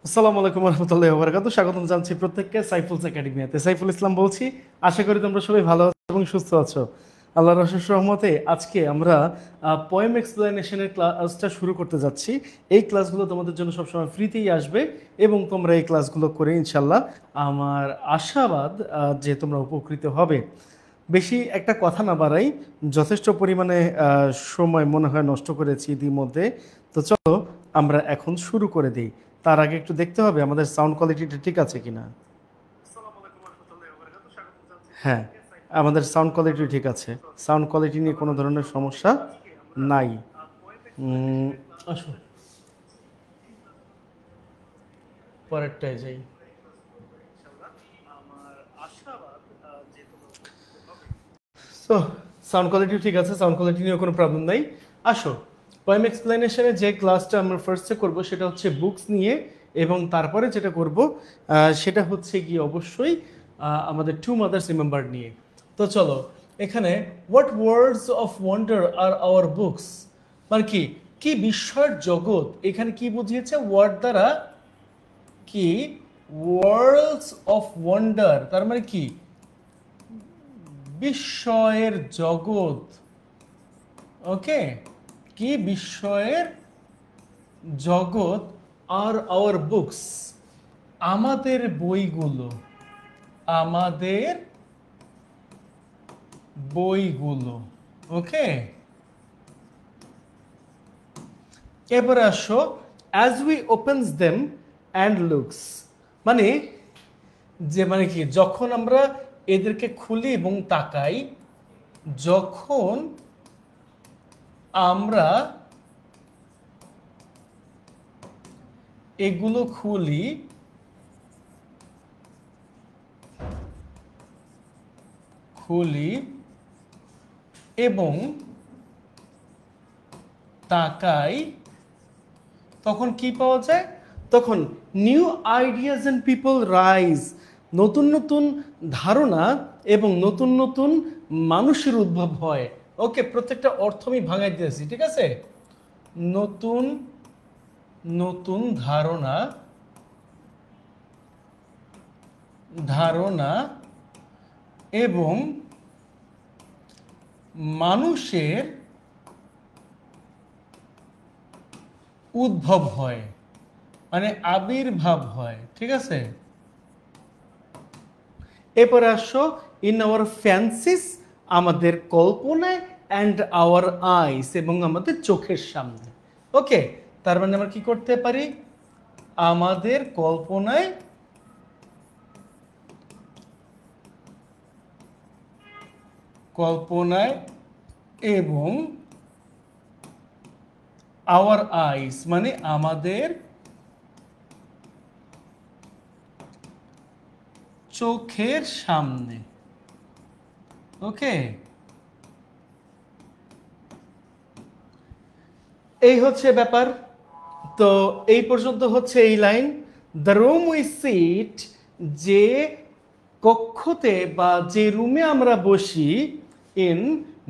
আসসালামু আলাইকুম রহমতুল্লাহি ওয়া বারাকাতুহু। স্বাগতম জানাচ্ছি প্রত্যেককে সাইফুলস একাডেমিতে। সাইফুল ইসলাম বলছি। আশা করি তোমরা সবাই ভালো আছো এবং সুস্থ আছো। আল্লাহর অশেষ রহমতে আজকে আমরা পোয়েম এক্সপ্লেনেশনের ক্লাসটা শুরু করতে যাচ্ছি। এই ক্লাসগুলো তোমাদের জন্য সবসময় ফ্রিতেই আসবে এবং তোমরা এই ক্লাসগুলো করে ইনশাল্লাহ আমার আশাবাদ যে তোমরা উপকৃত হবে। বেশি একটা কথা না বাড়াই, যথেষ্ট পরিমাণে সময় মনে হয় নষ্ট করেছি ইতিমধ্যে। তো চলো আমরা এখন শুরু করে দিই। তার আগে একটু দেখতে হবে আমাদের সাউন্ড কোয়ালিটিটা ঠিক আছে কিনা। হ্যাঁ, আমাদের সাউন্ড কোয়ালিটি ঠিক আছে। সাউন্ড কোয়ালিটি নিয়ে কোনো ধরনের সমস্যা নাই। আসো, পরেরটায় যাই। তো সাউন্ড কোয়ালিটি ঠিক আছে, সাউন্ড কোয়ালিটি নিয়ে কোনো প্রবলেম নাই। আসো, পোয়েম এক্সপ্লেনেশনে যে ক্লাসটা আমরা ফার্স্টে করব সেটা হচ্ছে বুকস নিয়ে, এবং তারপরে যেটা করব সেটা হচ্ছে কি অবশ্যই আমাদের টু মাদার্স রিমেম্বার নিয়ে। তো চলো, এখানে what words of wonder are our books, মানে কি কি বিস্ময়ের জগৎ, এখানে কি বুঝিয়েছে ওয়ার্ড দ্বারা, কি ওয়ার্ল্ডস অফ ওয়ান্ডার তার মানে কি বিস্ময়ের জগৎ। ওকে, কি বিস্ময়ের জগৎ আর আওয়ার বুকস, আমাদের বইগুলো, আমাদের বইগুলো। ওকে, এবারে আসো, as we opens them and looks, মানে যে মানে কি যখন আমরা এদেরকে খুলি এবং তাকাই, যখন আমরা এগুলো খুলি খুলি এবং তাকাই, তখন কি পাওয়া যায়? তখন new ideas and people rise, নতুন নতুন ধারণা এবং নতুন নতুন মানুষের উদ্ভব হয়। ওকে, প্রত্যেকটা অর্থ আমি ভাঙাই দিয়েছি, ঠিক আছে? নতুন নতুন ধারণা ধারণা এবং মানুষের উদ্ভব হয়, মানে আবির্ভাব হয়, ঠিক আছে? এরপরে আসো, ইন আওয়ার ফ্যান্সিস, আমাদের কল্পনায়, অ্যান্ড আওয়ার আইস, এবং আমাদের চোখের সামনে। ওকে, তার মানে আমরা কি করতে পারি? আমাদের কল্পনায়, কল্পনায় এবং আওয়ার আইস মানে আমাদের চোখের সামনে। ওকে, এই হচ্ছে ব্যাপার। তো এই পর্যন্ত হচ্ছে এই line. The room we seat, যে কক্ষতে বা যে রুমে আমরা বসি, ইন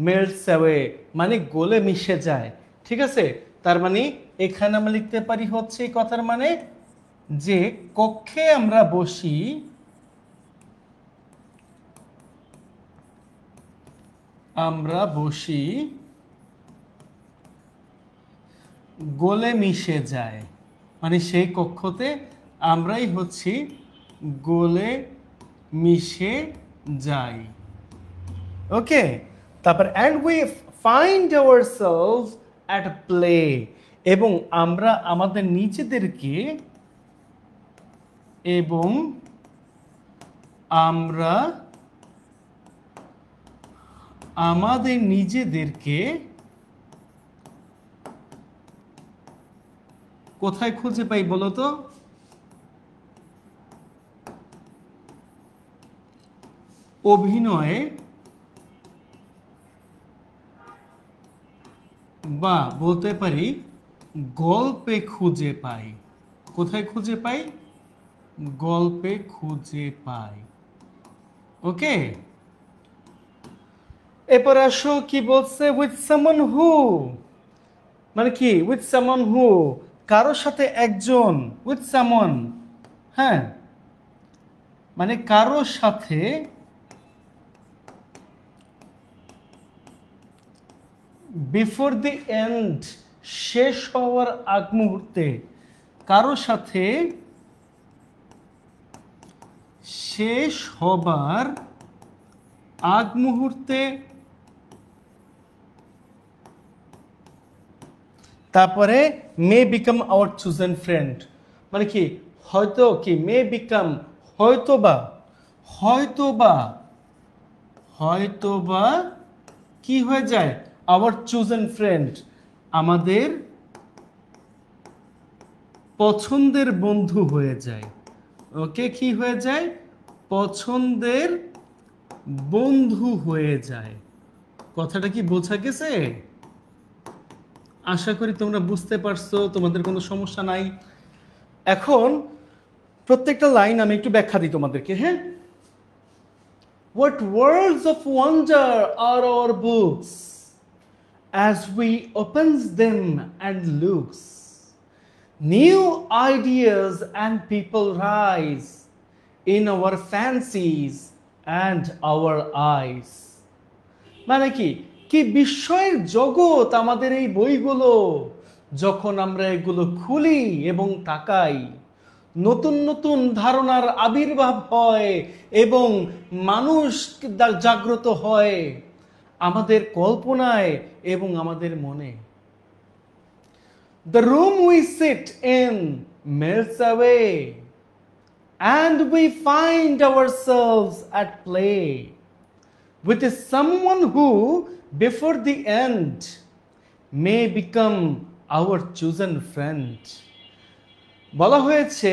মেল্টস অ্যাওয়ে মানে গলে মিশে যায়, ঠিক আছে? তার মানে এখানে আমরা লিখতে পারি হচ্ছে এই কথার মানে যে কক্ষে আমরা বসি, আমরা বসি গলে মিশে যায়, মানে সেই কক্ষতে আমরাই হচ্ছি গলে মিশে যাই। ওকে, তারপর and we find ourselves at play, এবং আমরা আমাদের নিজেদেরকে, এবং আমরা আমাদের নিজেদেরকে কোথায় খুঁজে পাই বলো তো? অভিনয়ে বা বলতে পারি গল্পে খুঁজে পাই। কোথায় খুঁজে পাই? গল্পে খুঁজে পাই। ওকে, এরপর আসো কি বলছে, উইথ সামন হু, মানে কি উইথ সামন হু কারোর সাথে একজন, উইথ সামওয়ান, হ্যাঁ, মানে কারোর সাথে বিফোর দি এন্ড, শেষ হওয়ার আগ মুহূর্তে, কারোর সাথে শেষ হবার আগ মুহূর্তে, তারপরে may become our chosen friend, মানে কি হয়তো কি মে বিকাম, হয়তোবা, হয়তোবা, হয়তোবা কি হয়ে যায়, আওয়ার চুজেন ফ্রেন্ড, আমাদের পছন্দের বন্ধু হয়ে যায়। ওকে, কি হয়ে যায়, পছন্দের বন্ধু হয়ে যায়। কথাটা কি বোঝা গেছে? আশা করি তোমরা বুঝতে পারছো, তোমাদের কোনো সমস্যা নাই। এখন প্রত্যেকটা লাইন আমি একটু ব্যাখ্যা দিই তোমাদেরকে, হ্যাঁ। What worlds of wonder are our books as we opens them and looks. New ideas and people rise in our fancies and our eyes. মানে কি কি বিস্ময়ের জগৎ আমাদের এই বইগুলো, যখন আমরা এগুলো খুলি এবং তাকাই, নতুন নতুন ধারণার আবির্ভাব হয় এবং মানুষ জাগ্রত হয় আমাদের কল্পনায় এবং আমাদের মনে। The room we sit in melts away and we find ourselves at play with someone who before the end may become our chosen friend. বলা হয়েছে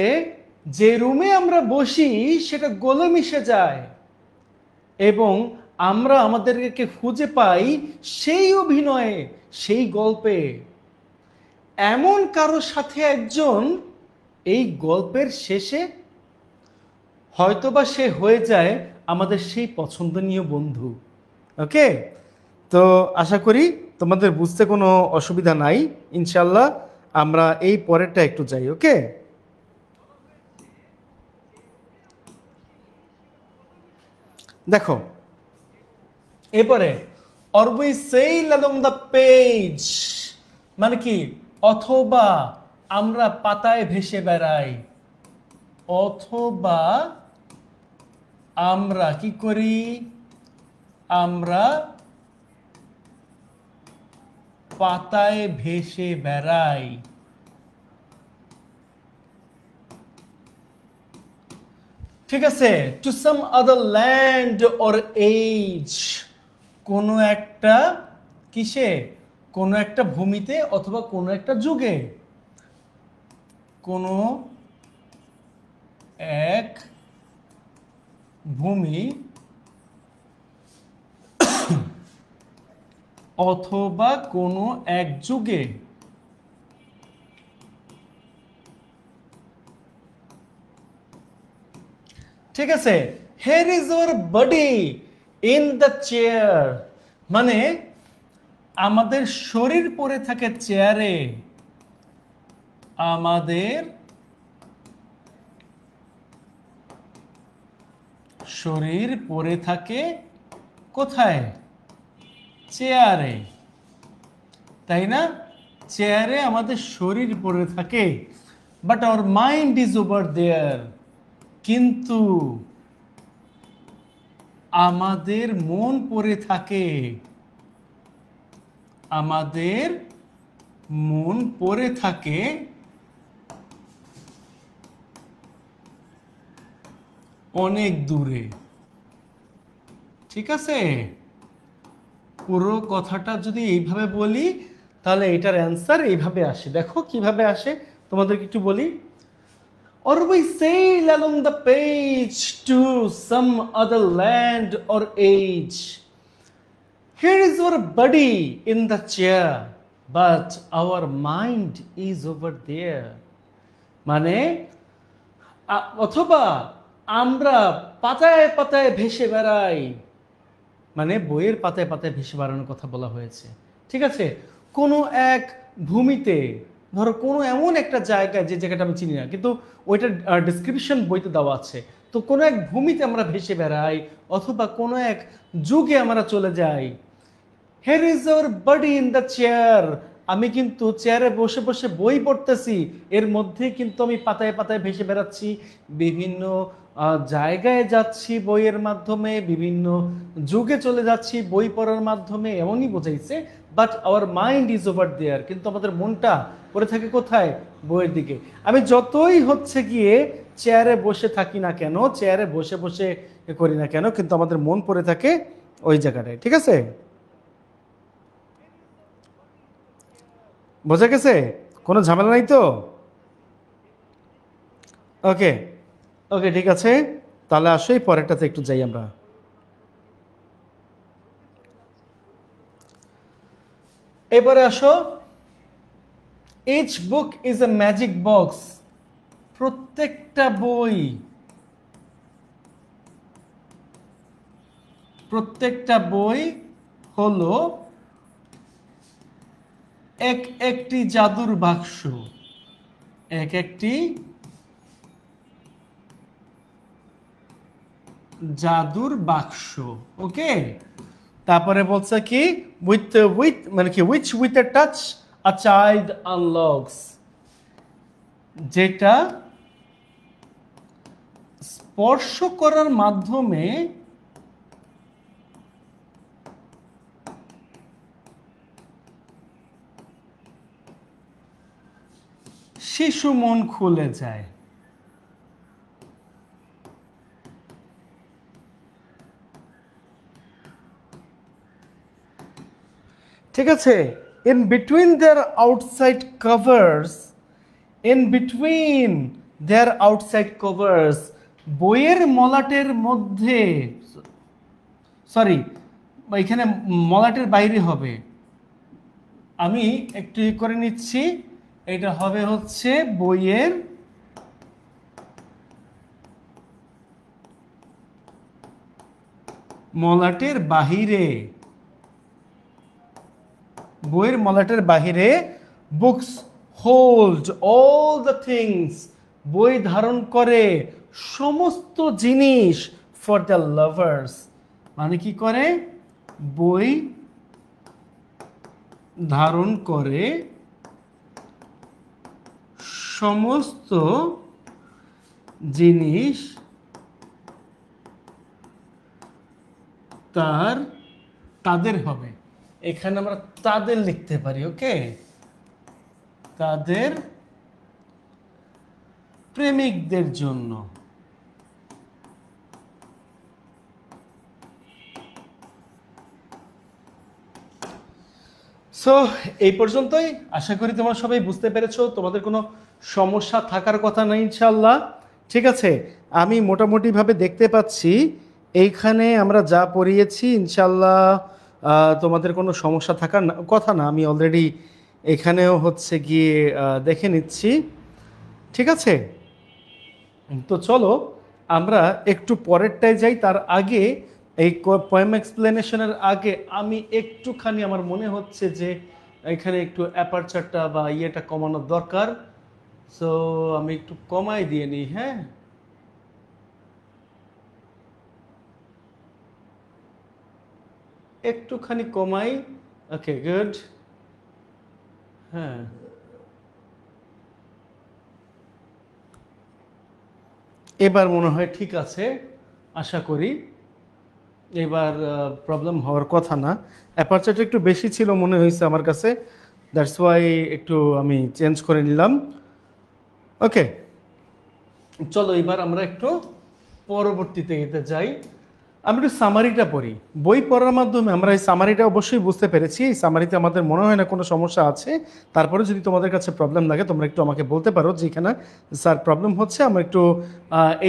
যে রুমে আমরা বসি সেটা গলে মিশে যায় এবং আমরা আমাদেরকে খুঁজে পাই সেই অভিনয়ে, সেই গল্পে। এমন কারোর সাথে একজন এই গল্পের শেষে হয়তোবা সে হয়ে যায় আমাদের সেই পছন্দনীয় বন্ধু। ওকে, তো আশা করি তোমাদের বুঝতে কোনো অসুবিধা নাই। ইনশাল্লাহ আমরা এই পরেরটা একটু যাই। ওকে, দেখো এরপরে or we sail along the page, মানে কি অথবা আমরা পাতায় ভেসে বেড়াই, অথবা আমরা কি করি, আমরা পাতায় ভেসে বেড়াই। ঠিক আছে, to some other land or age, কোনো একটা কিসে, কোনো একটা ভূমিতে অথবা কোনো একটা যুগে, কোনো এক ভূমি অথবা কোনো এক যুগে। ঠিক আছে, here is our body in the chair, মানে আমাদের শরীর পড়ে থাকে চেয়ারে, আমাদের শরীর পড়ে থাকে কোথায়, চেয়ারে, তাই না? চেয়ারে আমাদের শরীর পড়ে থাকে, but our mind is over there, কিন্তু আমাদের মন পড়ে থাকে, আমাদের মন পড়ে থাকে অনেক দূরে। ঠিক আছে, পুরো কথাটা যদি এইভাবে বলি তাহলে এটার অ্যান্সার এইভাবে আসে। দেখো কিভাবে আসে তোমাদেরকে একটু বলি। Or we sail along the page to some other land or age. Here is our body in the chair, but our mind is over there. মানে অথবা আমরা পাতায় পাতায় ভেসে বেড়াই, মানে বইয়ের পাতায় পাতায় ভেসে বেড়ানোর কথা বলা হয়েছে। ঠিক আছে, কোনো এক ভূমিতে ধরো কোনো এমন একটা জায়গায় যে জায়গাটা আমি চিনি না, কিন্তু ওইটার ডিসক্রিপশন বইতে দেওয়া আছে। তো কোনো এক ভূমিতে আমরা ভেসে বেড়াই, অথবা কোনো এক যুগে আমরা চলে যাই। Hair is our body in the chair. আমি কিন্তু চেয়ারে বসে বসে বই পড়তেছি, এর মধ্যে কিন্তু আমি পাতায় পাতায় ভেসে বেড়াচ্ছি, বিভিন্ন জায়গায় যাচ্ছি বইয়ের মাধ্যমে, বিভিন্ন যুগে চলে যাচ্ছি বই পড়ার মাধ্যমে, এমনই বোঝাইছে। But our mind is over there, কিন্তু আমাদের মনটা পড়ে থাকে কোথায়? বইয়ের দিকে। আমি যতই হচ্ছে গিয়ে চেয়ারে বসে থাকি না কেন, চেয়ারে বসে বসে করি না কেন, কিন্তু আমাদের মন পড়ে থাকে ওই জায়গাটায়। ঠিক আছে, বোঝা গেছে? কোনো ঝামেলা নাই তো? ওকে, ওকে, ঠিক আছে। তাহলে আসো এই পরেরটাতে একটু যাই আমরা। এবারে আসো, each book is a magic box. প্রত্যেকটা বই, প্রত্যেকটা বই হলো এক একটি জাদুর বাক্স, এক একটি জাদুর বাক্স। ওকে, তারপরে বলছে কি, উইথ উইথ মানে কি, which with a touch a child unlocks, যেটা স্পর্শ করার মাধ্যমে শিশু মন খুলে যায়। ঠিক আছে, in between there outside covers, in between there outside covers, বইয়ের মলাটের মধ্যে, সরি, এখানে মলাটের বাইরে হবে, আমি একটু করে নিচ্ছি, এটা হবে হচ্ছে বইয়ের মলাটের বাহিরে, বইয়ের মলাটের বাহিরে। Books hold all the things, বই ধারণ করে সমস্ত জিনিস, ফর দ্য লাভার্স, মানে কি করে? বই ধারণ করে সমস্ত জিনিস তাদের হবে। এখানে আমরা তাদের লিখতে পারি। ওকে, তাদের প্রেমিকদের জন্য। সো এই পর্যন্তই, আশা করি তোমরা সবাই বুঝতে পেরেছো, তোমাদের কোনো সমস্যা থাকার কথা নেই ইনশাল্লাহ। ঠিক আছে, আমি মোটামুটিভাবে দেখতে পাচ্ছি এইখানে আমরা যা পড়িয়েছি ইনশাল্লাহ তোমাদের কোনো সমস্যা থাকার কথা না। আমি অলরেডি এখানেও হচ্ছে গিয়ে দেখে নিচ্ছি। ঠিক আছে, তো চলো আমরা একটু পরেরটায় যাই। তার আগে এই পোয়েম এক্সপ্লেনেশনের আগে আমি একটুখানি, আমার মনে হচ্ছে যে এখানে একটু অ্যাপারচারটা বা ইয়েটা কমানোর দরকার। সো আমি একটু কমাই দিয়ে নিই। হ্যাঁ, একটুখানি কমাই। ওকে, গুড। হ্যাঁ, এবার মনে হয় ঠিক আছে, আশা করি এবার প্রবলেম হওয়ার কথা না। অ্যাপারচারটা একটু বেশি ছিল মনে হয়েছে আমার কাছে, দ্যাটস ওয়াই একটু আমি চেঞ্জ করে নিলাম। ওকে, চলো এবার আমরা একটু পরবর্তীতে এতে যাই। আমি একটু সামারিটা পড়ি। বই পড়ার মাধ্যমে আমরা এই সামারিটা অবশ্যই বুঝতে পেরেছি, এই সামারিতে আমাদের মনে হয় না কোনো সমস্যা আছে। তারপরে যদি তোমাদের কাছে প্রবলেম লাগে তোমরা একটু আমাকে বলতে পারো যে এখানে স্যার প্রবলেম হচ্ছে, আমরা একটু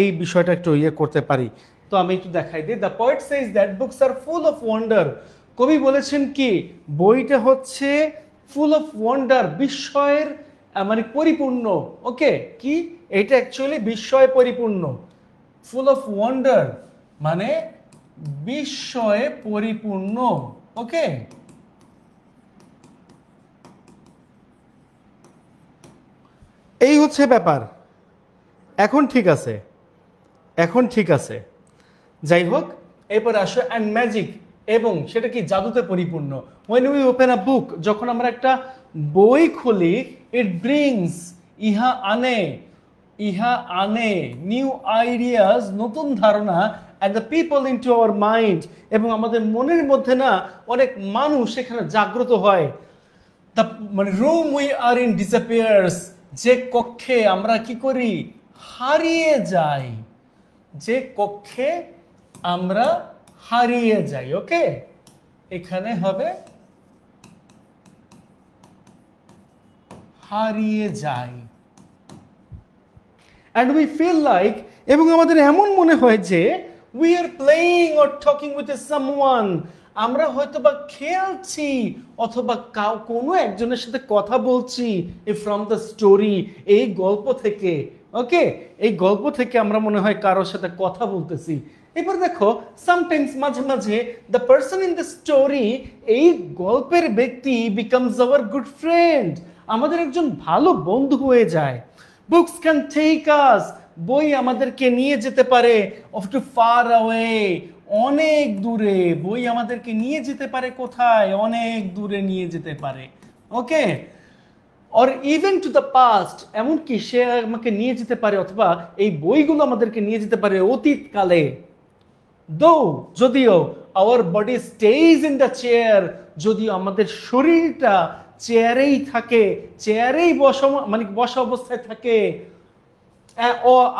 এই বিষয়টা একটু ইয়ে করতে পারি। তো আমি একটু দেখাই দিই। The poet says that books are full of wonder. কবি বলেছেন কি, বইটা হচ্ছে ফুল অফ ওয়ান্ডার, বিস্ময়ের মানে পরিপূর্ণ। ওকে, কি এটা অ্যাকচুয়ালি বিস্ময়ে পরিপূর্ণ। ফুল অফ ওয়ান্ডার মানে বিস্ময়ে পরিপূর্ণ। ওকে, হচ্ছে ব্যাপার। এখন ঠিক আছে, এখন ঠিক আছে। যাই হোক, এরপর আসো অ্যান্ড ম্যাজিক, এবং সেটা কি জাদুতে পরিপূর্ণ। when we open a book, যখন আমরা একটা বই খুলি, it brings, ইহা আনে নিউ আইডিয়াস, নতুন ধারণা, and the people into our mind, এবং আমাদের মনের মধ্যে না অনেক মানুষ সেখানে জাগ্রত হয়। the মানে room we are in disappears, যে কক্ষে আমরা কি করি, হারিয়ে যাই, যে কক্ষে আমরা হারিয়ে যাই। ওকে, এখানে হবে হারিয়ে যাই। and we feel like, এবং আমাদের এমন মনে হয় যে we are playing or talking with someone, আমরা হয়তো বা খেলছি অথবা কোনো একজনের সাথে কথা বলছি from the story, এই গল্প থেকে। ওকে, এই গল্প থেকে আমরা মনে হয় কারোর সাথে কথা বলতেছি। এবার দেখো, সামটাইমস, মাঝে মাঝে, the person in the story, এই গল্পের ব্যক্তি বিকামস আওয়ার গুড ফ্রেন্ড, আমাদের একজন ভালো বন্ধু হয়ে যায়। বুকস ক্যান টেক আস, বই আমাদেরকে নিয়ে যেতে পারে অফ টু ফার অ্যাওয়ে, অনেক দূরে। বই আমাদেরকে নিয়ে যেতে পারে কোথায়, অনেক দূরে নিয়ে যেতে পারে। Okay, or even to the past, এমনকি সে আমাকে নিয়ে যেতে পারে, অথবা এই বইগুলো আমাদেরকে নিয়ে যেতে পারে অতীতকালে। দো, যদিও, our body stays in the chair, যদিও আমাদের শরীরটা চেয়ারেই থাকে, চেয়ারেই বসা অবস্থায় থাকে।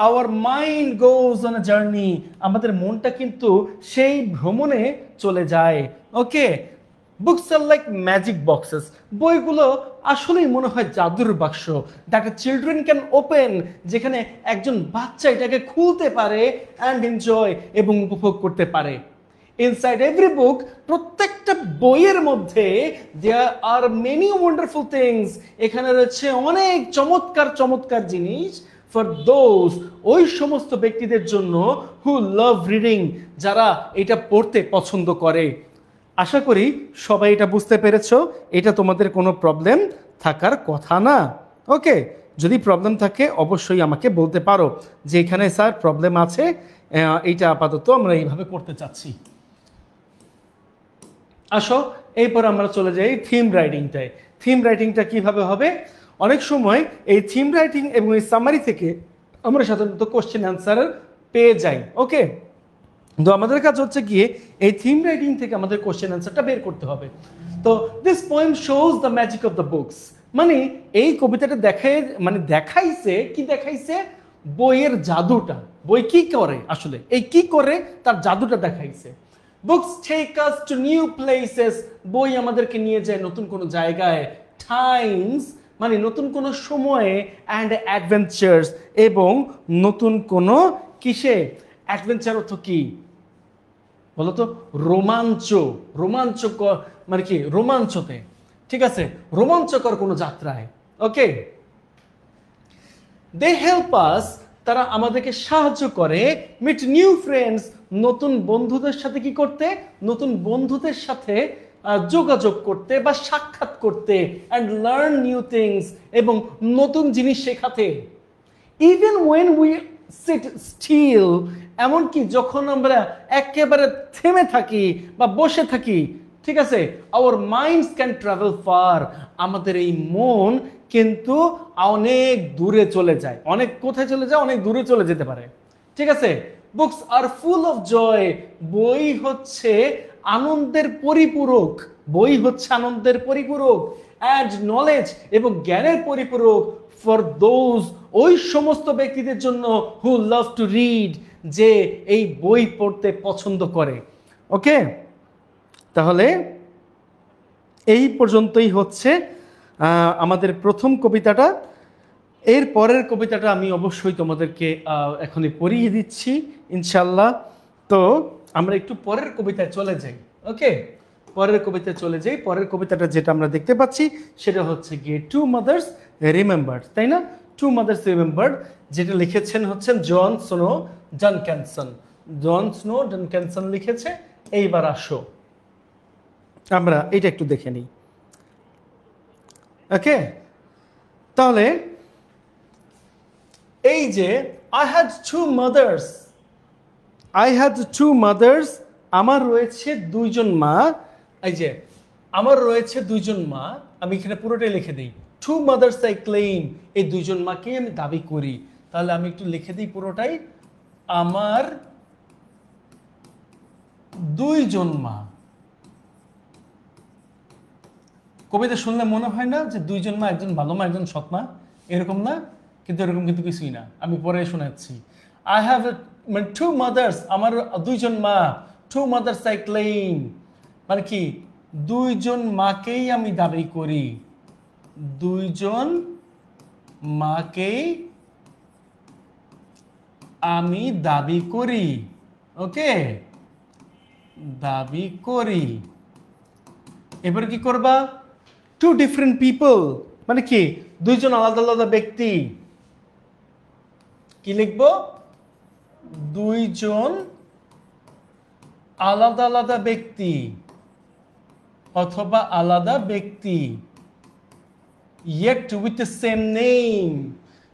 Our mind goes on a journey, আমাদের মনটা কিন্তু সেই ভ্রমণে চলে যায়। Okay, books are like magic boxes, বইগুলো আসলেই মনে হয় জাদুর বাক্স, দ্যাট চিলড্রেন ক্যান ওপেন, যেখানে একজন বাচ্চা এটাকে খুলতে পারে অ্যান্ড এনজয়, এবং উপভোগ করতে পারে। ইনসাইড এভরি বুক, প্রত্যেকটা বইয়ের মধ্যে দেয়ার আর মেনি ওয়ান্ডারফুল থিংস, এখানে রয়েছে অনেক চমৎকার চমৎকার জিনিস। ফর দোজ, ওই সমস্ত ব্যক্তিদের জন্য হু লাভ রিডিং, যারা এটা পড়তে পছন্দ করে। আশা করি সবাই এটা বুঝতে পেরেছো। এটা তোমাদের কোনো প্রবলেম থাকার কথা না। ওকে, যদি প্রবলেম থাকে অবশ্যই আমাকে বলতে পারো যে এখানে স্যার প্রবলেম আছে, এইটা আপাতত আমরা এইভাবে করতে চাচ্ছি। আসো, এরপর আমরা চলে যাই থিম রাইটিংটায়। থিম রাইটিংটা কিভাবে হবে? অনেক সময় এই থিম রাইটিং এবং এই সামারি থেকে আমরা সাধারণত কোশ্চেন অ্যান্সার পেয়ে যাই। ওকে, তো আমাদের কাজ হচ্ছে গিয়ে এই থিম রাইটিং থেকে আমাদের কোশ্চেন অ্যান্সারটা বের করতে হবে। তো this poem shows the magic of the books, মানে এই কবিতাটা দেখাইছে কি, দেখাইছে বইয়ের জাদুটা। বই কি করে আসলে, এই কি করে তার জাদুটা দেখাইছে। Books take us to new places, বই আমাদেরকে নিয়ে যায় নতুন কোনো জায়গায়। টাইমস, মানে নতুন কোনো সময়ে। অ্যান্ড অ্যাডভেঞ্চার্স, এবং নতুন কোনো কিসে, অ্যাডভেঞ্চার অর্থ কি বলতো, রোমাঞ্চ, রোমাঞ্চকর মানে কি, রোমাঞ্চতে, ঠিক আছে, রোমাঞ্চকর কোনো যাত্রায়। ওকে, দে হেল্প আস, তারা আমাদেরকে সাহায্য করে। মিট নিউ ফ্রেন্ডস, নতুন বন্ধুদের সাথে কি করতে, নতুন বন্ধুদের সাথে যোগাযোগ করতে বা সাক্ষাৎ করতে। অ্যান্ড লার্ন নিউ থিংস, এবং নতুন জিনিস শেখাতে। Even when we sit still, এমনকি যখন আমরা একেবারে থেমে থাকি বা বসে থাকি, ঠিক আছে, our minds can travel far, আমাদের এই মন কিন্তু অনেক দূরে চলে যায়। অনেক কোথায় চলে যায়, অনেক দূরে চলে যেতে পারে। ঠিক আছে, বুকস আর ফুল অফ জয়, বই হচ্ছে আনন্দের পরিপূরক, বই হচ্ছে আনন্দের পরিপূরক। অ্যাড নলেজ, এবং জ্ঞানের পরিপূরক। ফর দোজ, ওই সমস্ত ব্যক্তিদের জন্য হু লাভ টু রিড, যে এই বই পড়তে পছন্দ করে। ওকে, তাহলে এই পর্যন্তই হচ্ছে আমাদের প্রথম কবিতাটা। এর পরের কবিতাটা আমি অবশ্যই তোমাদেরকে এখনই পড়িয়ে দিচ্ছি ইনশাল্লাহ। তো আমরা একটু পরের কবিতায় চলে যাই। ওকে, পরের কবিতায় চলে যাই। পরের কবিতাটা যেটা আমরা দেখতে পাচ্ছি সেটা হচ্ছে গিয়ে টু মাদার্স রিমেম্বার্ড, তাই না? টু মাদার্স রিমেম্বার্ড, যেটা লিখেছেন হচ্ছেন জন স্নো ডানক্যানসন। জন স্নো ডানক্যানসন লিখেছে। এইবার আসো আমরা এটা একটু দেখে নিই। ওকে, তাহলে এই যে I had two mothers, I had two mothers, আমার রয়েছে দুইজন মা। এই যে আমার রয়েছে দুইজন মা, আমি এখানে পুরোটাই লিখে দিই। টু মাদার্স আই ক্লেইম, এই দুইজন মাকেই আমি দাবি করি। তাহলে আমি একটু লিখে দিই পুরোটাই, আমার দুইজন মা। কবিতা শুনলে মনে হয় না যে দুইজন মা, একজন ভালো মা একজন সৎ মা, এরকম না? কিন্তু এরকম কিন্তু কিছুই না, আমি পরে শোনাচ্ছি। আই হ্যাভ মানে টু মাদার্স, আমার দুইজন মা। টু মাদার্স আই ক্লেইম, মানে কি দুইজন মাকেই আমি দাবি করি, দুইজন মাকেই আমি দাবি করি। ওকে, দাবি করি। এবার কি করবা? টু ডিফারেন্ট পিপল, মানে কি দুইজন আলাদা আলাদা ব্যক্তি। কি লিখবো? দুইজন আলাদা আলাদা ব্যক্তি অথবা আলাদা ব্যক্তি। yet with the same name,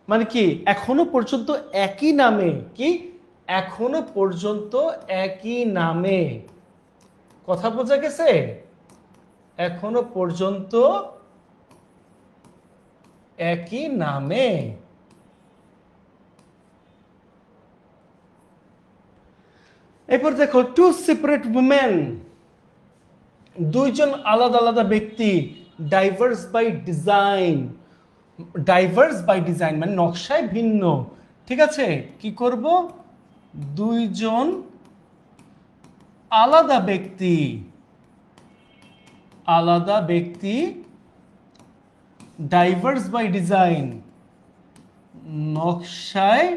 মানে কি এখনো পর্যন্ত একই নামে। কি এখনো পর্যন্ত একই নামে। কথা বোঝা গেছে? এখনো পর্যন্ত একই নামে। এরপর দেখো টু সেপারেট উইমেন, দুইজন আলাদা আলাদা ব্যক্তি। Diverse by design, diverse by design মানে নকশায় ভিন্ন। ঠিক আছে, কি করব? দুইজন আলাদা ব্যক্তি, আলাদা ব্যক্তি, ডাইভার্স বাই ডিজাইন নকশায়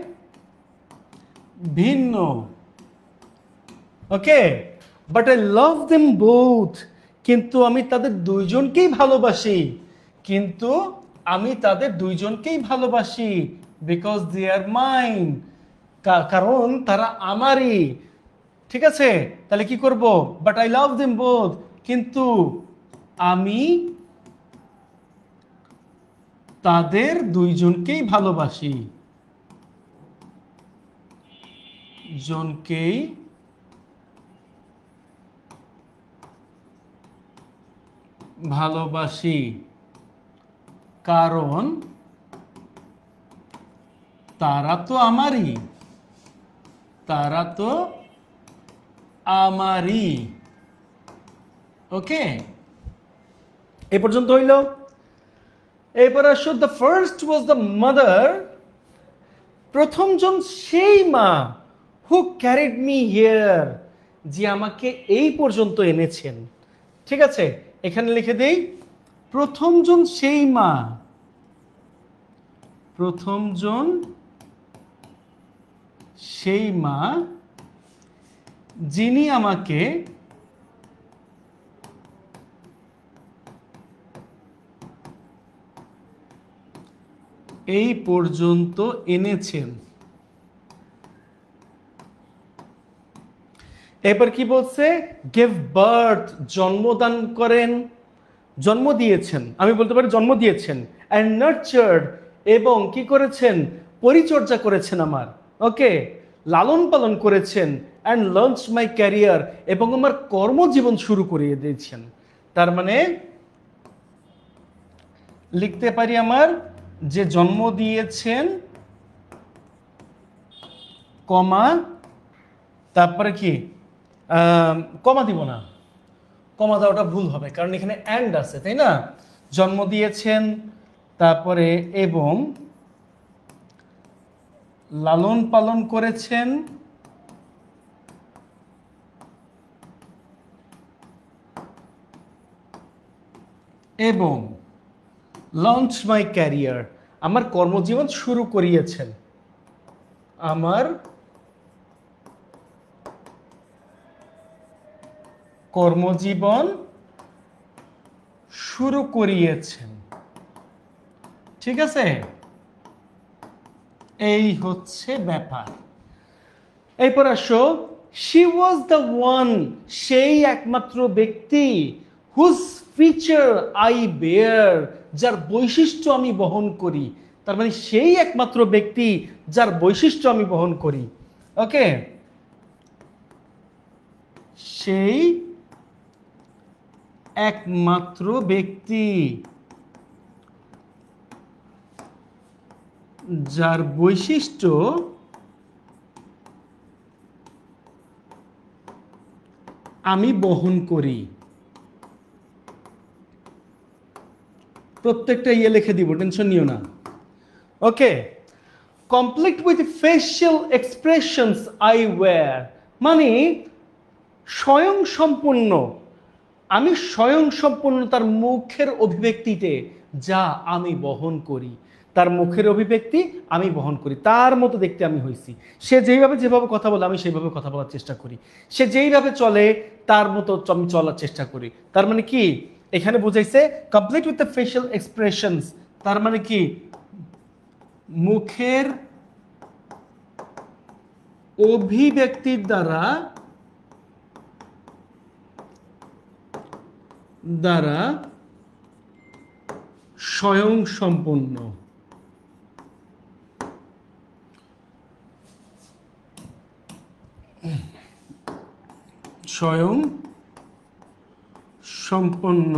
ভিন্ন। Okay, but I love them both, কিন্তু আমি তাদের দুইজনকেই ভালোবাসি, কিন্তু আমি তাদের দুইজনকেই ভালোবাসি। বিকজ দে আর মাইন, কারণ তারা আমারই। ঠিক আছে, তাহলে কি করব? But I love them both, কিন্তু আমি তাদের দুইজনকেই ভালোবাসি, জনকেই ভালোবাসি, কারণ তারা তো আমারই, তারা তো আমারই। ওকে, এই পর্যন্ত হইল। এরপর also the first was the mother, প্রথমজন সেই মা। হু ক্যারিড মি হিয়ার, যে আমাকে এই পর্যন্ত এনেছেন। ঠিক আছে, এখানে লিখে দেই প্রথমজন সেই মা, প্রথমজন সেই মা যিনি আমাকে এই পর্যন্ত এনেছেন। এবার কি বলছে? গিভ বার্থ, জন্মদান করেন, জন্ম দিয়েছেন, আমি বলতে পারি জন্ম দিয়েছেন। অ্যান্ড নার্চার্ড, এবং কি করেছেন? পরিচর্যা করেছেন আমার। ওকে, লালন পালন করেছেন। অ্যান্ড লঞ্চ মাই ক্যারিয়ার, এবং আমার কর্মজীবন শুরু করিয়ে দিয়েছেন। তার মানে লিখতে পারি আমার যে জন্ম দিয়েছেন, কমা, তারপরে কি কমা দিব না, কমা দেওয়াটা ভুল হবে, কারণ এখানে অ্যান্ড আছে, তাই না? জন্ম দিয়েছেন, তারপরে এবং লালন পালন করেছেন, এবং লঞ্চ মাই ক্যারিয়ার, আমার কর্মজীবন শুরু করিয়েছেন, আমার কর্মজীবন শুরু করিয়েছেন। ঠিক আছে, এই হচ্ছে ব্যাপার। এরপর আসো শি ওয়াজ দ্য ওয়ান, সেই একমাত্র ব্যক্তি, হুজ ফিচার আই বেয়ার, যার বৈশিষ্ট্য আমি বহন করি। তার মানে সেই একমাত্র ব্যক্তি যার বৈশিষ্ট্য আমি বহন করি। ওকে, সেই একমাত্র ব্যক্তি যার বৈশিষ্ট্য আমি বহন করি। প্রত্যেকটা লিখে দিব, টেনশন নিও না। Okay, complete with facial expressions I wear, মানে স্বয়ং সম্পূর্ণ, আমি স্বয়ং সম্পূর্ণ তার মুখের অভিব্যক্তিতে যা আমি বহন করি, তার মুখের অভিব্যক্তি আমি বহন করি, তার মতো দেখতে আমি হইছি। সে যেভাবে কথা বলে আমি সেইভাবে কথা বলার চেষ্টা করি, সে যেইভাবে চলে তার মতো আমি চলার চেষ্টা করি। তার মানে কি এখানে বুঝাইছে complete with the facial expressions, তার মানে কি মুখের অভিব্যক্তির দ্বারা স্বয়ং সম্পূর্ণ। স্বয়ং সম্পন্ন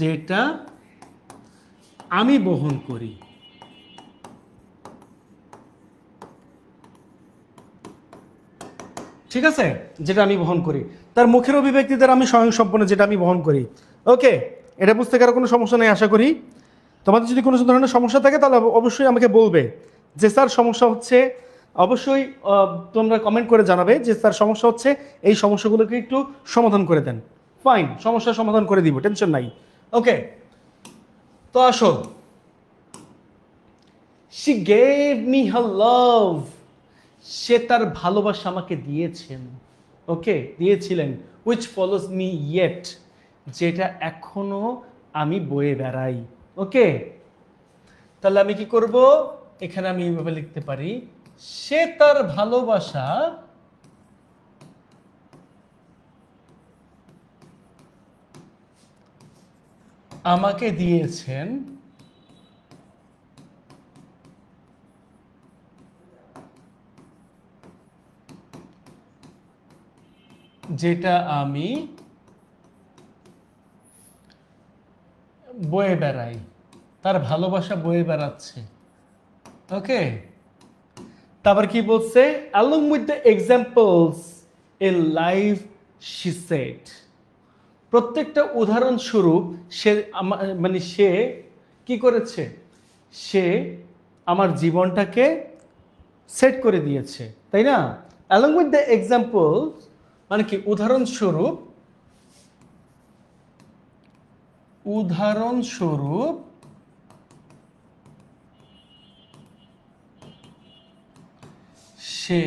যেটা আমি বহন করি। ঠিক আছে, যেটা আমি বহন করি, তার মুখের অভিব্যক্তি দ্বারা আমি স্বয়ং সম্পন্ন যেটা আমি বহন করি। ওকে, এটা বুঝতে কারো কোনো সমস্যা নেই আশা করি। তোমাদের যদি কোনো ধরনের সমস্যা থাকে তাহলে অবশ্যই আমাকে বলবে যে স্যার সমস্যা হচ্ছে, অবশ্যই তোমরা কমেন্ট করে জানাবে যে স্যার সমস্যা হচ্ছে, এই সমস্যাগুলোকে একটু সমাধান করে দেন। ফাইন, সমস্যার সমাধান করে দিব, টেনশন নাই। ওকে, তো আসো, she gave me her love, সে তার ভালোবাসা আমাকে দিয়েছেন। ওকে, দিয়েছিলেন। which follows me yet, যেটা এখনো আমি বয়ে বেড়াই। ওকে, তাহলে আমি কি করব, এখানে আমি এইভাবে লিখতে পারি, সে তার ভালোবাসা আমাকে দিয়েছেন, যেটা আমি বয়ে বেড়াই, তার ভালোবাসা বয়ে বেড়াচ্ছে। ওকে, তারপর কি বলছে, along with the examples in life she said, প্রত্যেকটা উদাহরণস্বরূপ সে মানে সে কি করেছে, সে আমার জীবনটাকে সেট করে দিয়েছে, তাই না? along with the examples মানে কি, উদাহরণস্বরূপ সে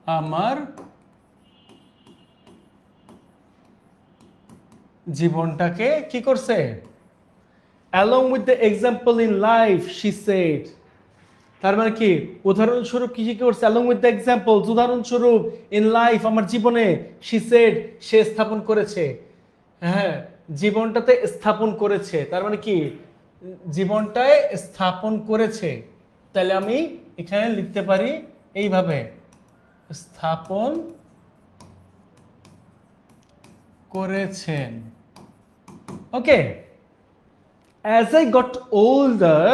আমার জীবনটাকে কি করছে, along with the example in life she said, তার মানে কি উদাহরণস্বরূপ কি করছে, along with the examples, উদাহরণস্বরূপ in life আমার জীবনে she said, সে স্থাপন করেছে। হ্যাঁ, জীবনটাতে স্থাপন করেছে, তার মানে কি জীবনটায় স্থাপন করেছে। তাহলে আমি এখানে লিখতে পারি এইভাবে, স্থাপন করেছেন। ওকে, as I got older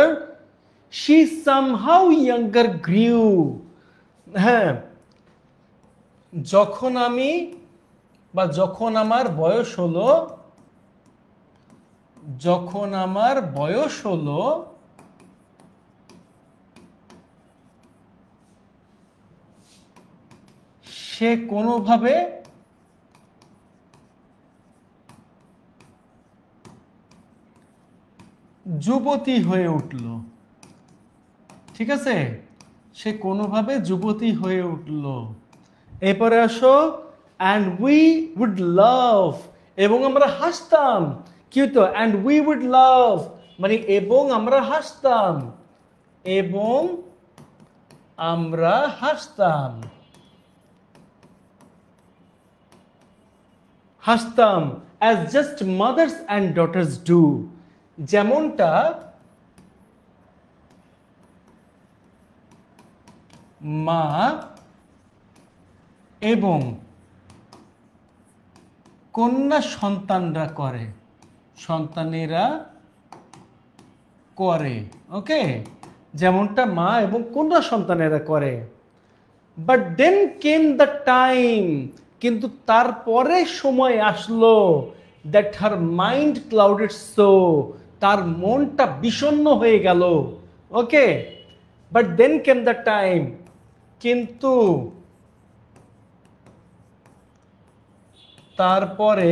she somehow younger grew, হ্যাঁ, যখন আমি বা যখন আমার বয়স হলো, যখন আমার বয়স হলো সে কোনোভাবে যুবতী হয়ে উঠল। ঠিক আছে, সে কোনোভাবে যুবতী হয়ে উঠল। এরপরে আসো, and we would love, এবং আমরা হাসতাম। কি হতো, and we would love মানে এবং আমরা হাসতাম, এবং আমরা হাসতাম, as just mothers and daughters do, যেমনটা মা এবং কন্যা সন্তানরা করে, সন্তানেরা করে, ওকে, যেমনটা মা এবং কন্যা সন্তানেরা করে। But then came the time, কিন্তু তারপরে সময় আসলো, that her mind clouded so, তার মনটা বিষণ্ণ হয়ে গেল, okay. But then came the time, কিন্তু তারপরে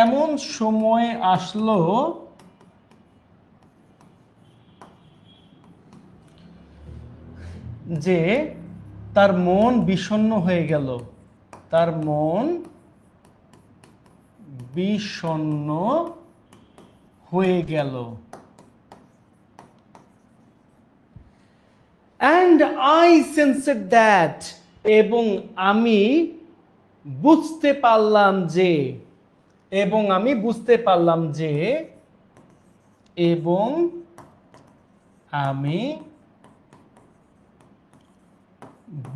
এমন সময় আসলো যে তার মন বিষণ্ণ হয়ে গেল, তার মন বিষণ্ণ হয়ে গেল। And I sensed that, এবং আমি বুঝতে পারলাম যে, এবং আমি বুঝতে পারলাম যে, এবং আমি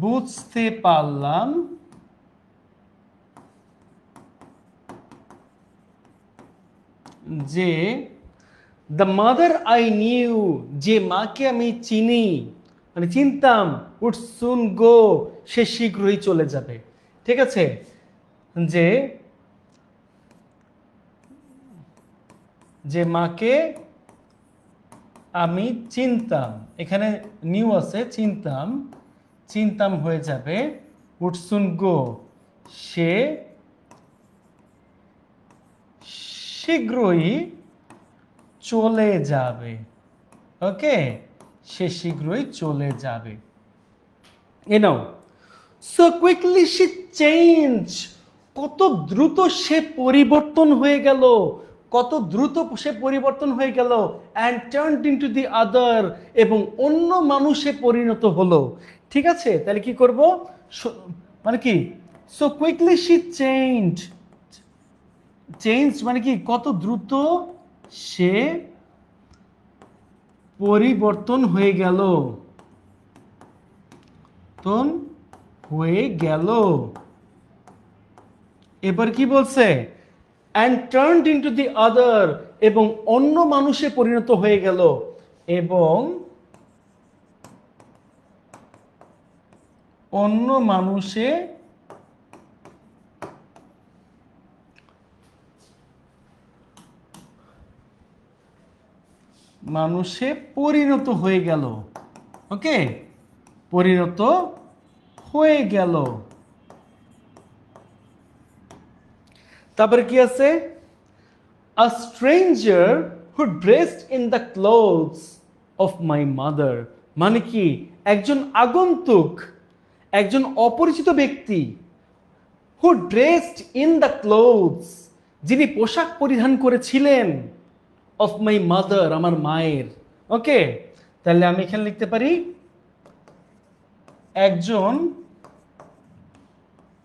বুঝতে পারলাম যে দ্য মাদার আই নিউ, যে মাকে আমি চিনি, মানে চিনতাম, উড সুন গো, সে শীঘ্রই চলে যাবে। ঠিক আছে, যে মাকে আমি চিনতাম, এখানে নিউ আছে, চিনতাম, চিনতাম হয়ে যাবে উড সুন গো, সে শীঘ্রই চলে যাবে, ওকে, সে শীঘ্রই চলে যাবে। সো কুইকলি শি চেঞ্জ, কত দ্রুত সে পরিবর্তন হয়ে গেল, কত দ্রুত সে পরিবর্তন হয়ে গেল, অ্যান্ড টার্নড ইনটু দি আদার, এবং অন্য মানুষে পরিণত হলো। ঠিক আছে, তাহলে কি করব, মানে কি, so quickly she change, change মানে কি, কত দ্রুত সে পরিবর্তন হয়ে গেল, হয়ে গেল। এবার কি বলছে, and turned into the other, এবং অন্য মানুষে পরিণত হয়ে গেল, এবং অন্য মানুষে পরিণত হয়ে গেল, ওকে, পরিণত হয়ে গেল। তারপরে কি আছে, a stranger who dressed in the clothes of my mother, মানে কি, একজন আগন্তুক, একজন অপরিচিত ব্যক্তি, who dressed in the clothes, যিনি পোশাক পরিধান করেছিলেন, of my mother, আমার মায়ের, ওকে। তাহলে আমি এখানে লিখতে পারি, একজন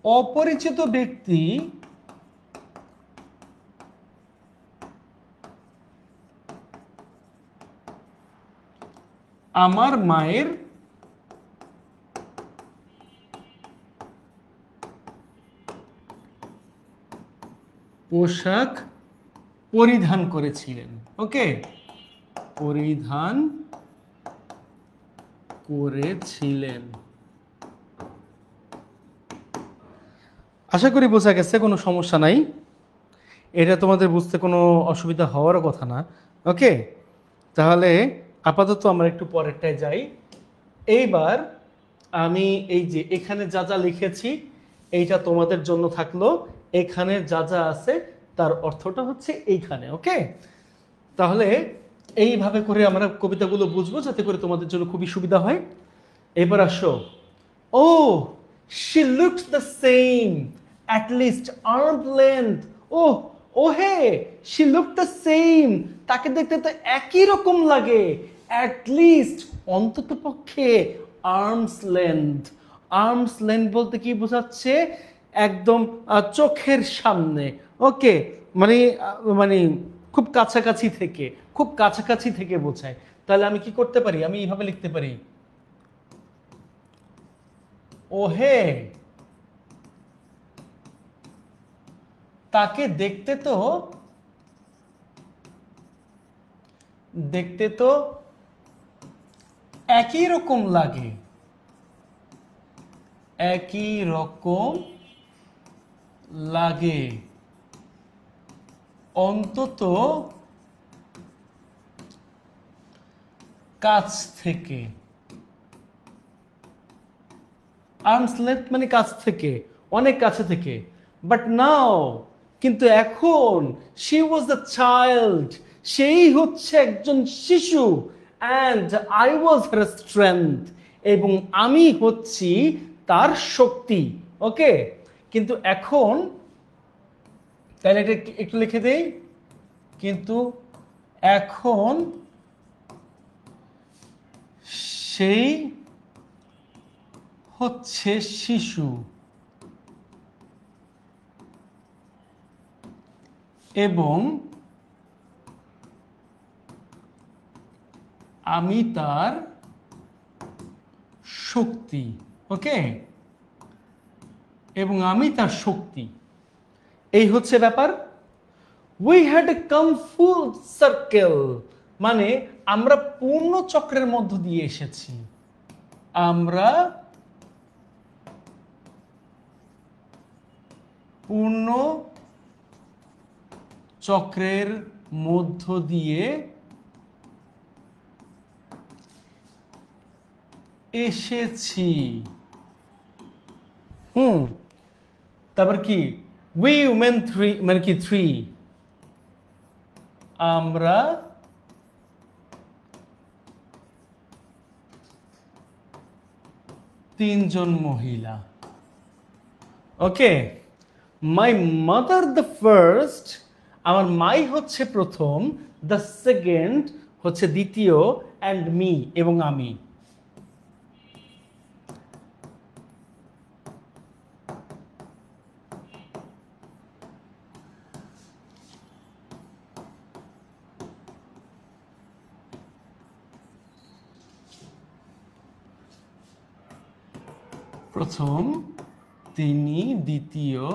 অপরিচিত ব্যক্তি আমার মায়ের পোশাক পরিধান করেছিলেন, ওকে, পরিধান করেছিলেন। আশা করি বোঝা গেছে, কোনো সমস্যা নাই, এটা তোমাদের বুঝতে কোনো অসুবিধা হওয়ারও কথা না, ওকে। তাহলে আপাতত আমরা একটু পরেরটায় যাই। এইবার আমি এই যে এখানে যা যা লিখেছি এইটা তোমাদের জন্য থাকলো, এখানে যা যা আছে তার অর্থটা হচ্ছে এইখানে, ওকে। তাহলে এইভাবে করে আমরা কবিতাগুলো বুঝবো, যাতে করে তোমাদের জন্য খুবই সুবিধা হয়। এবার আসো, ও she looked the same, at least arm's length, O hey, she looked the same, তাকে দেখতে তো একই রকম লাগে, at least অন্তত পক্ষে arm's length, আর্মস লেন্থ বলতে কি বোঝাচ্ছে? একদম চোখের সামনে। ওকে, মানে মানে খুব কাছাকাছি থেকে, খুব কাছাকাছি থেকে বোঝায়। তাহলে আমি কি করতে পারি? আমি এইভাবে লিখতে পারি, ওহে তাকে দেখতে তো একই রকম লাগে, একই রকম লাগে, অন্তত কাছ থেকে। আর্মস লেন্থ মানে কাছ থেকে, অনেক কাছে থেকে। বাট নাও, কিন্তু এখন, শি ওয়াজ দ্য চাইল্ড, সেই হচ্ছে একজন শিশু, and I was her strength, এবং আমি হচ্ছি তার শক্তি। ওকে, কিন্তু এখন, তাহলে এটা একটু লিখে দেই, কিন্তু এখন সেই হচ্ছে শিশু, এবং আমি তার শক্তি। ওকে, এবং আমি তার শক্তি, এই হচ্ছে ব্যাপার। We had a come full circle, মানে আমরা পূর্ণ চক্রের মধ্য দিয়ে এসেছি, আমরা পূর্ণ চক্রের মধ্য দিয়ে এসেছি। তারপর কি, উই উমেন থ্রি, মানে কি থ্রি, আমরা তিনজন মহিলা। ওকে, মাই মাদার দ্য ফার্স্ট, আমার মাই হচ্ছে প্রথম, দ্য সেকেন্ড হচ্ছে দ্বিতীয়, অ্যান্ড মি এবং আমি। প্রথম, তিনি, দ্বিতীয়,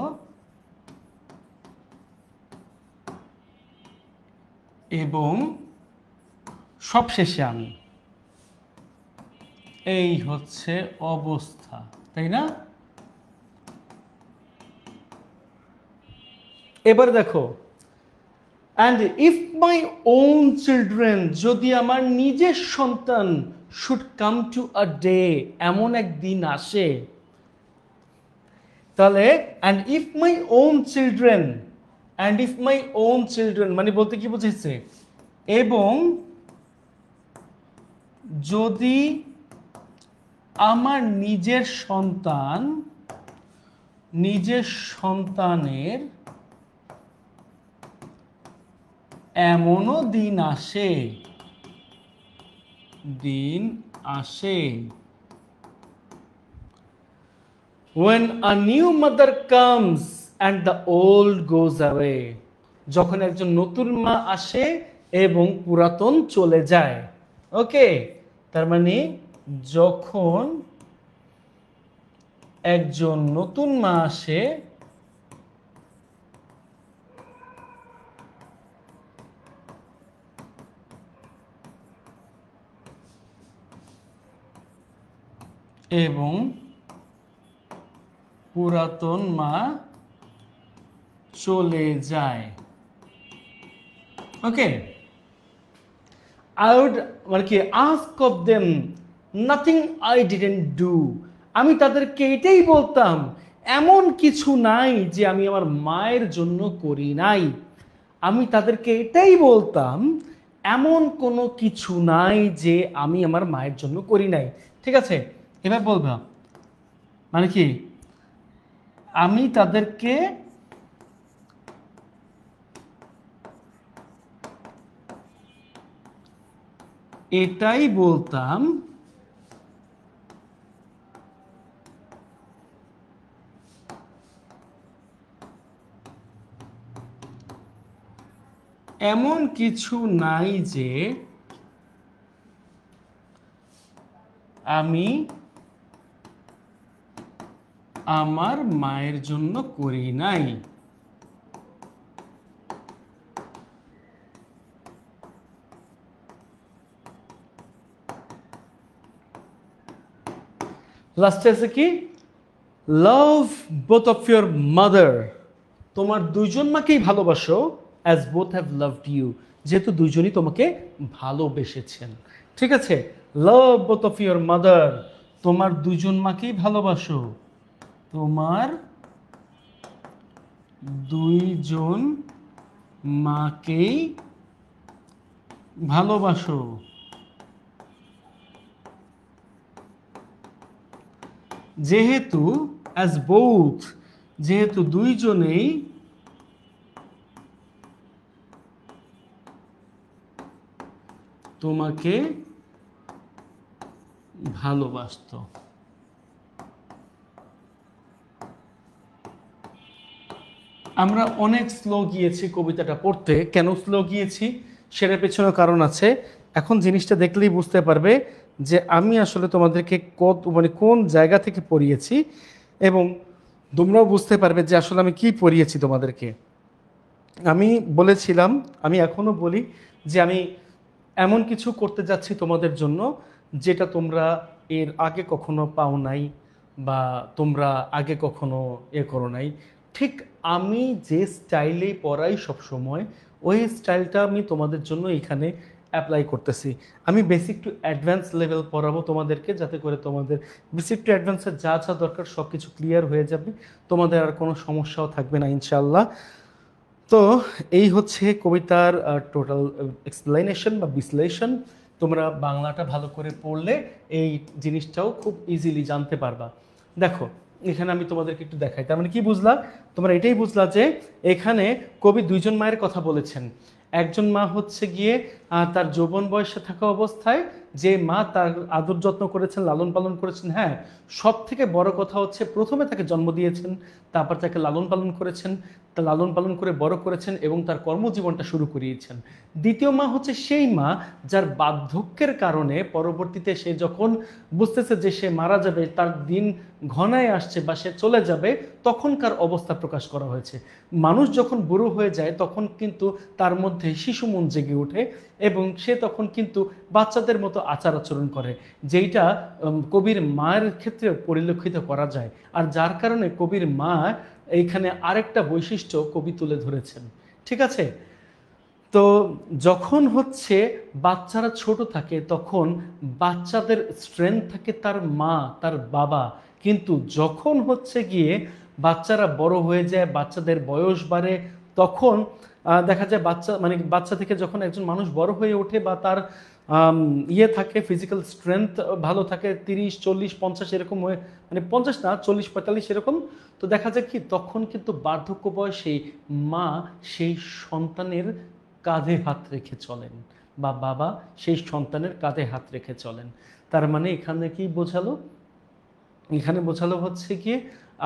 এবং সবশেষে আমি। এই হচ্ছে অবস্থা, তাই না? এবার দেখো, and if my own children, যদি আমার নিজের সন্তান, should come to a day, এমন একদিন আসে, তাহলে and if my own children, and if my own children মানে বলতে কি বুঝেছে? এবং যদি আমার নিজের সন্তান, নিজের সন্তানের এমনও দিন আসে, দিন আসে, when a new mother comes and the old goes away, যখন একজন নতুন মা আসে এবং পুরাতন চলে যায়। ওকে, তার মানে যখন একজন নতুন মা আসে এবং পুরাতন মা চলে যায়। ওকে, I would মানে কি ask of them nothing I didn't do, আমি তাদেরকে এটাই বলতাম, এমন কিছু নাই যে আমি আমার মায়ের জন্য করি নাই। আমি তাদেরকে এটাই বলতাম, এমন কোনো কিছু নাই যে আমি আমার মায়ের জন্য করি নাই। ঠিক আছে, এবার বলবা মানে কি, আমি তাদেরকে এটাই বলতাম, এমন কিছু নাই যে আমি আমার মায়ের জন্য করি নাই। লাস্টে আছে কি, love both of your mother, তোমার দুইজন মাকেই ভালোবাসো, as both have loved you, যেহেতু দুইজনই তোমাকে ভালোবেসেছেন। ঠিক আছে, love both of your mother, তোমার দুইজন মাকেই ভালোবাসো, তোমার দুইজন মাকেই ভালোবাসো, যেহেতু অ্যাজ বোথ, যেহেতু দুইজনেই তোমাকে ভালোবাসতো। আমরা অনেক স্লো গিয়েছি কবিতাটা পড়তে। কেন স্লো গিয়েছি সেটার পেছনে কারণ আছে। এখন জিনিসটা দেখলেই বুঝতে পারবে যে আমি আসলে তোমাদেরকে কোন জায়গা থেকে পড়িয়েছি, এবং তোমরাও বুঝতে পারবে যে আসলে আমি কি পড়িয়েছি তোমাদেরকে। আমি বলেছিলাম, আমি এখনো বলি যে আমি এমন কিছু করতে যাচ্ছি তোমাদের জন্য যেটা তোমরা এর আগে কখনো পাও নাই, বা তোমরা আগে কখনো করো নাই। ঠিক আমি যে স্টাইলেই পড়াই সবসময়, ওই স্টাইলটা আমি তোমাদের জন্য এখানে অ্যাপ্লাই করতেছি। আমি বেসিক টু অ্যাডভান্স লেভেল পড়াবো তোমাদেরকে, যাতে করে তোমাদের বেসিক টু অ্যাডভান্সের যা যা দরকার সব কিছু ক্লিয়ার হয়ে যাবে, তোমাদের আর কোনো সমস্যাও থাকবে না ইনশাল্লাহ। তো এই হচ্ছে কবিতার টোটাল এক্সপ্লেনেশন বা বিশ্লেষণ। তোমরা বাংলাটা ভালো করে পড়লে এই জিনিসটাও খুব ইজিলি জানতে পারবা। দেখো এখানে আমি তোমাদেরকে একটু দেখাই, তার মানে কি বুঝলা, তোমরা এটাই বুঝলা যে এখানে কবি দুইজন মায়ের কথা বলেছেন। একজন মা হচ্ছে গিয়ে তার যৌবন বয়সে থাকা অবস্থায় যে মা তার আদর যত্ন করেছেন, লালন পালন করেছেন। হ্যাঁ, সব থেকে বড় কথা হচ্ছে প্রথমে তাকে জন্ম দিয়েছেন, তারপর তাকে লালন পালন করেছেন, তা লালন পালন করে বড় করেছেন এবং তার কর্মজীবনটা শুরু করিয়েছেন। দ্বিতীয় মা হচ্ছে সেই মা যার বার্ধক্যের কারণে পরবর্তীতে সে যখন বুঝতেছে যে সে মারা যাবে, তার দিন ঘনায় আসছে বা সে চলে যাবে, তখনকার অবস্থা প্রকাশ করা হয়েছে। মানুষ যখন বুড়ো হয়ে যায় তখন কিন্তু তার মধ্যে শিশু মন জেগে ওঠে এবং সে তখন কিন্তু বাচ্চাদের মতো আচার আচরণ করে, যেইটা কবির মায়ের ক্ষেত্রে পরিলক্ষিত করা যায়। আর যার কারণে কবির মা এইখানে আরেকটা বৈশিষ্ট্য কবি তুলে ধরেছেন। ঠিক আছে, তো যখন হচ্ছে বাচ্চারা ছোট থাকে তখন বাচ্চাদের স্ট্রেংথ থাকে তার মা, তার বাবা। কিন্তু যখন হচ্ছে গিয়ে বাচ্চারা বড় হয়ে যায়, বাচ্চাদের বয়স বাড়ে, তখন দেখা যায় বাচ্চা থেকে যখন একজন মানুষ বড় হয়ে ওঠে বা তার থাকে, ফিজিক্যাল স্ট্রেংথ ভালো থাকে, 30, 40, 50 এরকম হয়ে, 50 না, 40, 45 এরকম, তো দেখা যায় কি তখন কিন্তু বার্ধক্য বয়সে মা সেই সন্তানের কাঁধে হাত রেখে চলেন, বা বাবা সেই সন্তানের কাঁধে হাত রেখে চলেন। তার মানে এখানে কি বোঝালো, এখানে বোঝালো হচ্ছে কি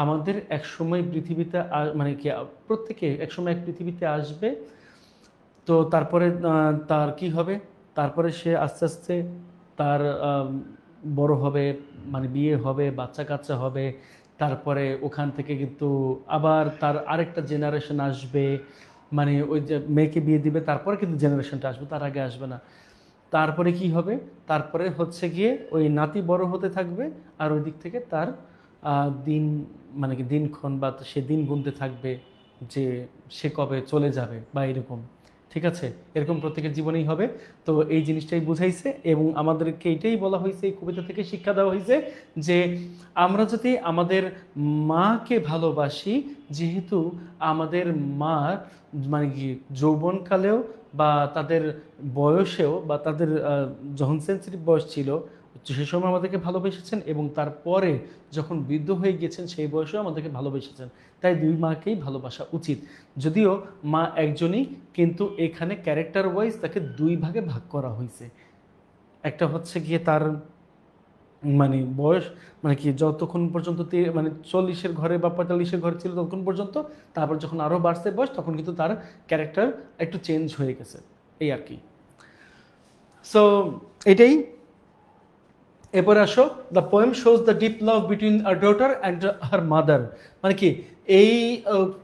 আমাদের এক সময় পৃথিবীতে কি প্রত্যেকে এক সময় এক পৃথিবীতে আসবে। তো তারপরে তার কি হবে, তারপরে সে আস্তে আস্তে তার বড় হবে, বিয়ে হবে, বাচ্চা কাচ্চা হবে, তারপরে ওখান থেকে কিন্তু আবার তার আরেকটা জেনারেশন আসবে, ওই যে মেয়েকে বিয়ে দিবে তারপরে কিন্তু জেনারেশনটা আসবে, তার আগে আসবে না। তারপরে কি হবে, তারপরে হচ্ছে গিয়ে ওই নাতি বড় হতে থাকবে, আর ওই দিক থেকে তার দিন কি দিনক্ষণ বা সে দিন গুনতে থাকবে যে সে কবে চলে যাবে বা এরকম। ঠিক আছে, এরকম প্রত্যেকের জীবনেই হবে। তো এই জিনিসটাই বুঝাইছে এবং আমাদেরকে এটাই বলা হয়েছে, এই কবিতা থেকে শিক্ষা দেওয়া হয়েছে যে আমরা যদি আমাদের মাকে ভালোবাসি, যেহেতু আমাদের মা কি যৌবনকালেও বা তাদের বয়সেও বা তাদের যখন সেন্সিটিভ বয়স ছিল সে সময় আমাদেরকে ভালোবেসেছেন, এবং তারপরে যখন বৃদ্ধ হয়ে গেছেন সেই বয়সেও আমাদেরকে ভালোবেসেছেন। তাই দুই মাকেই ভালোবাসা উচিত। যদিও মা একজনই, কিন্তু এখানে ক্যারেক্টার ওয়াইজ তাকে দুই ভাগে ভাগ করা হয়েছে। একটা হচ্ছে গিয়ে তার মানে বয়স মানে কি যতক্ষণ পর্যন্ত মানে 40-এর ঘরে বা 45-এর ঘরে ছিল ততক্ষণ পর্যন্ত, তারপর যখন আরও বাড়ছে বয়স তখন কিন্তু তার ক্যারেক্টার একটু চেঞ্জ হয়ে গেছে, এই আর কি। সো এটাই। এরপরে আসো, the poem shows the deep love between her daughter and her mother. মানে কি এই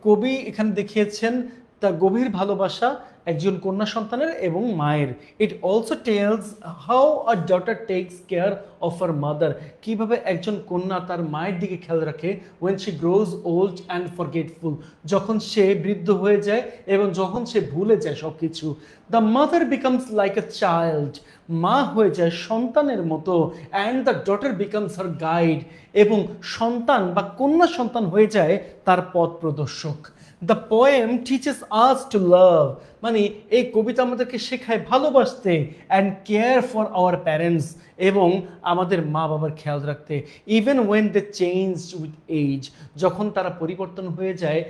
কবি এখানে দেখিয়েছেন তার গভীর ভালোবাসা একজন কন্যা সন্তানের এবং মায়ের। It also tells how a daughter takes care of her mother, কীভাবে একজন কন্যা তার মায়ের দিকে খেয়াল রাখে when she grows old and forgetful, যখন সে বৃদ্ধ হয়ে যায় এবং যখন সে ভুলে যায় সব কিছু। The mother becomes like a child, মা হয়ে যায় সন্তানের মতো, and the daughter becomes her guide, এবং সন্তান বা কন্যা সন্তান হয়ে যায় তার পথ প্রদর্শক। The poem teaches us to love, মানে এই কবিতা আমাদেরকে শেখায় ভালোবাসতে, and care for our parents, এবং আমাদের মা বাবার খেয়াল রাখতে, even when they change with age, যখন তারা পরিবর্তন হয়ে যায়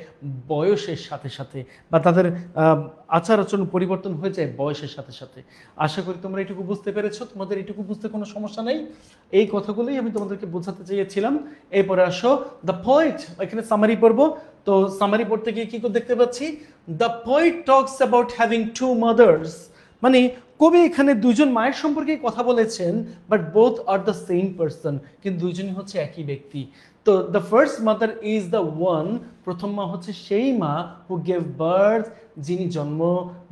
বয়সের সাথে সাথে, বা তাদের আচার আচরণ পরিবর্তন হয়ে যায় বয়সের সাথে সাথে। আশা করি তোমরা এটুকু বুঝতে পেরেছো, তোমাদের এটুকু বুঝতে কোনো সমস্যা নেই। এই কথাগুলোই আমি তোমাদেরকে বোঝাতে চেয়েছিলাম। এরপরে আসো দ্য পয়েট, এখানে সামারি পড়বো। তো সামারি পড়তে গিয়ে কি দেখতে পাচ্ছি, the poet talks about having two mothers, মানে কবি এখানে দুজন মায়ের সম্পর্কে কথা বলেছেন, but both are the same person, কিন্তু দুইজনই হচ্ছে একই ব্যক্তি। তো the first mother is the one, প্রথম মা হচ্ছে সেই মা, হু গেভ বার্থ, যিনি জন্ম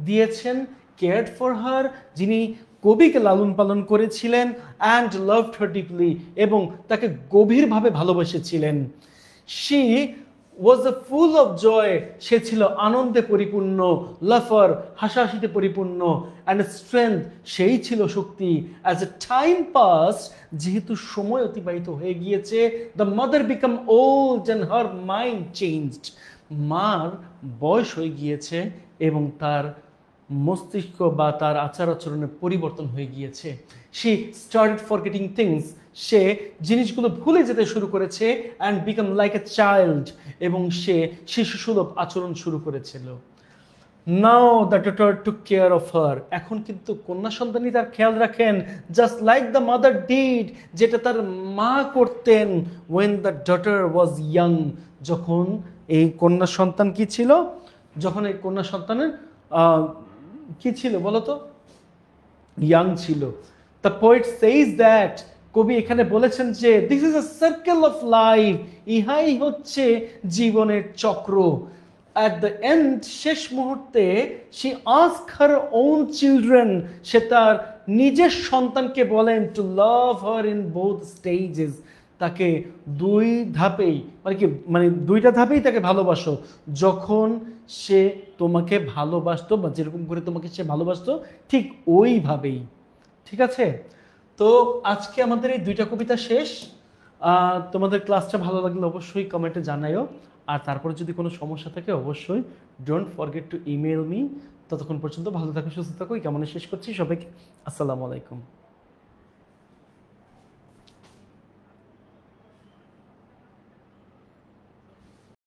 দিয়েছেন, কেয়ার্ড ফর হার, যিনি কবিকে লালন পালন করেছিলেন, অ্যান্ড লাভড হার ডিপলি, এবং তাকে গভীরভাবে ভালোবেসেছিলেন। She was the full of joy, সে ছিল আনন্দে পরিপূর্ণ, লাফার, হাসাহাসিতে পরিপূর্ণ, অ্যান্ড স্ট্রেংথ, সেই ছিল শক্তি। অ্যাজ এ টাইম পাস, যেহেতু সময় অতিবাহিত হয়ে গিয়েছে, the mother become old and her mind changed, মার বয়স হয়ে গিয়েছে এবং তার মস্তিষ্ক বা তার আচার আচরণের পরিবর্তন হয়ে গিয়েছে। শি স্টার্টেড ফরগেটিং থিংস, সে জিনিসগুলো ভুলে যেতে শুরু করেছে, and become like a child, এবং সে শিশুসুলভ আচরণ শুরু করেছিল। Now the daughter took care of her, এখন কিন্তু কন্যা সন্তানই তার খেয়াল রাখেন, just like the mother did, যেটা তার মা করতেন, when the daughter was young, যখন এই কন্যা সন্তান কি ছিল, যখন এই কন্যা সন্তানের কি ছিল বলতো, ইয়াং ছিল। দ্য পোয়েট সেইজ দ্যাট, কবি এখানে বলেছেন যে this is a circle of life, ইহাই হচ্ছে জীবনের চক্র। অ্যাট দ্য এন্ড, শেষ মুহূর্তে, she ask her own children, সে তার নিজের সন্তানকে বলেন to love her in both stages, তাকে দুই ধাপেই, মানে কি মানে দুইটা ধাপেই তাকে ভালোবাসো, যখন সে তোমাকে ভালোবাসতো বা যেরকম করে তোমাকে সে ভালোবাসতো ঠিক ওইভাবেই। ঠিক আছে, তো আজকে আমাদের এই দুইটা কবিতা শেষ। তোমাদের ক্লাসটা ভালো লাগলে অবশ্যই কমেন্টে জানাইও, আর তারপরে যদি কোনো সমস্যা থাকে অবশ্যই don't forget to email me. ততক্ষণ পর্যন্ত ভালো থাকো, সুস্থ থাকো, কেমন শেষ করছি সবাইকে আসসালামু আলাইকুম।